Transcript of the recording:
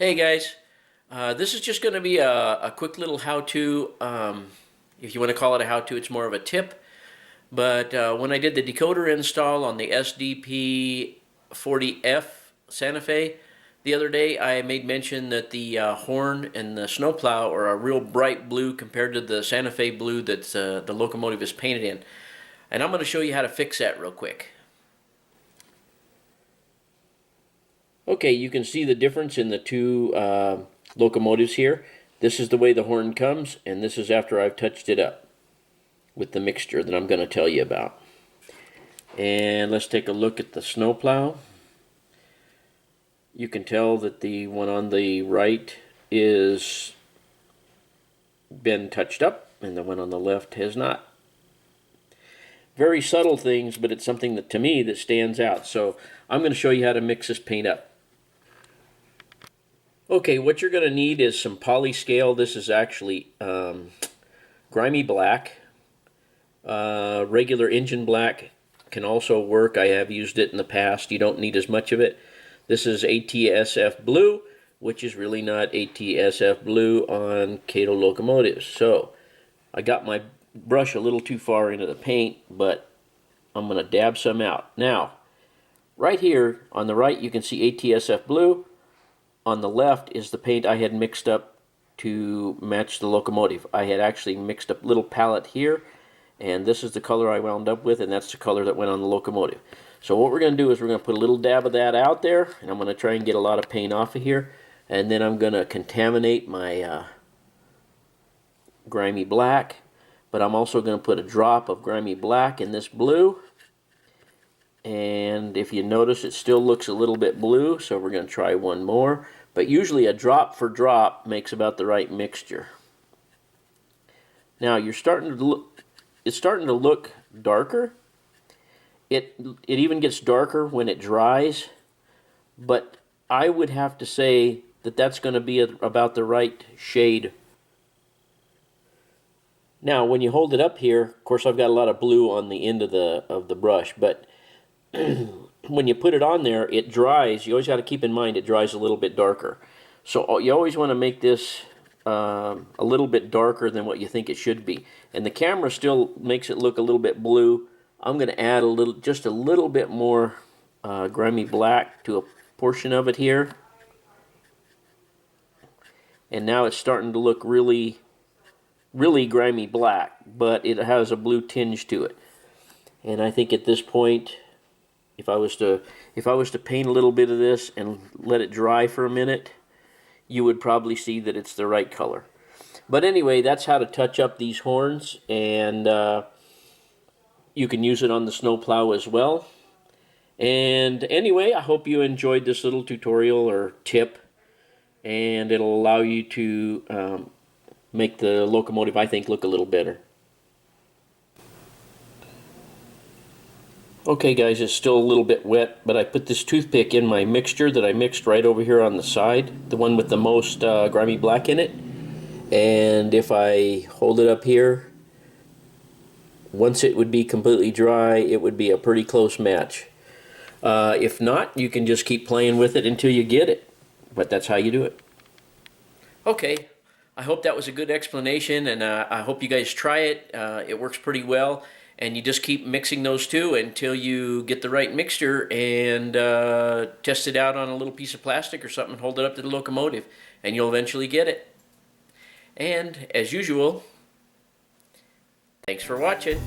Hey guys, this is just going to be a quick little how-to. If you want to call it a how-to, it's more of a tip. But when I did the decoder install on the SDP40F Santa Fe the other day, I made mention that the horn and the snowplow are a real bright blue compared to the Santa Fe blue that the locomotive is painted in. And I'm going to show you how to fix that real quick. Okay, you can see the difference in the two locomotives here. This is the way the horn comes, and this is after I've touched it up with the mixture that I'm going to tell you about. And let's take a look at the snowplow. You can tell that the one on the right is been touched up, and the one on the left has not. Very subtle things, but it's something that to me that stands out. So I'm going to show you how to mix this paint up. Okay, what you're going to need is some poly scale. This is actually grimy black. Regular engine black can also work. I have used it in the past. You don't need as much of it. This is ATSF blue, which is really not ATSF blue on Cato locomotives. So I got my brush a little too far into the paint, but I'm going to dab some out. Now, right here on the right, you can see ATSF blue. On the left is the paint I had mixed up to match the locomotive. I had actually mixed up a little palette here, and this is the color I wound up with, and that's the color that went on the locomotive. So what we're going to do is we're going to put a little dab of that out there, and I'm going to try and get a lot of paint off of here, and then I'm going to contaminate my grimy black, but I'm also going to put a drop of grimy black in this blue. And if you notice, it still looks a little bit blue, so we're going to try one more. But usually a drop for drop makes about the right mixture. Now it's starting to look darker. It even gets darker when it dries, but I would have to say that that's going to be about the right shade. Now when you hold it up here, of course I've got a lot of blue on the end of the brush, but when you put it on there, it dries. You always got to keep in mind it dries a little bit darker. So you always want to make this a little bit darker than what you think it should be. And the camera still makes it look a little bit blue. I'm going to add just a little bit more grimy black to a portion of it here. And now it's starting to look really, really grimy black, but it has a blue tinge to it. And I think at this point, if I was to paint a little bit of this and let it dry for a minute, you would probably see that it's the right color. But anyway, that's how to touch up these horns, and you can use it on the snowplow as well. And anyway, I hope you enjoyed this little tutorial or tip, and it'll allow you to make the locomotive, I think, look a little better. Okay guys, it's still a little bit wet, but I put this toothpick in my mixture that I mixed right over here on the side, the one with the most grimy black in it. And if I hold it up here, once it would be completely dry, it would be a pretty close match. If not, you can just keep playing with it until you get it, but that's how you do it. Okay, I hope that was a good explanation, and I hope you guys try it. It works pretty well. And you just keep mixing those two until you get the right mixture, and test it out on a little piece of plastic or something, hold it up to the locomotive, and you'll eventually get it. And as usual, thanks for watching.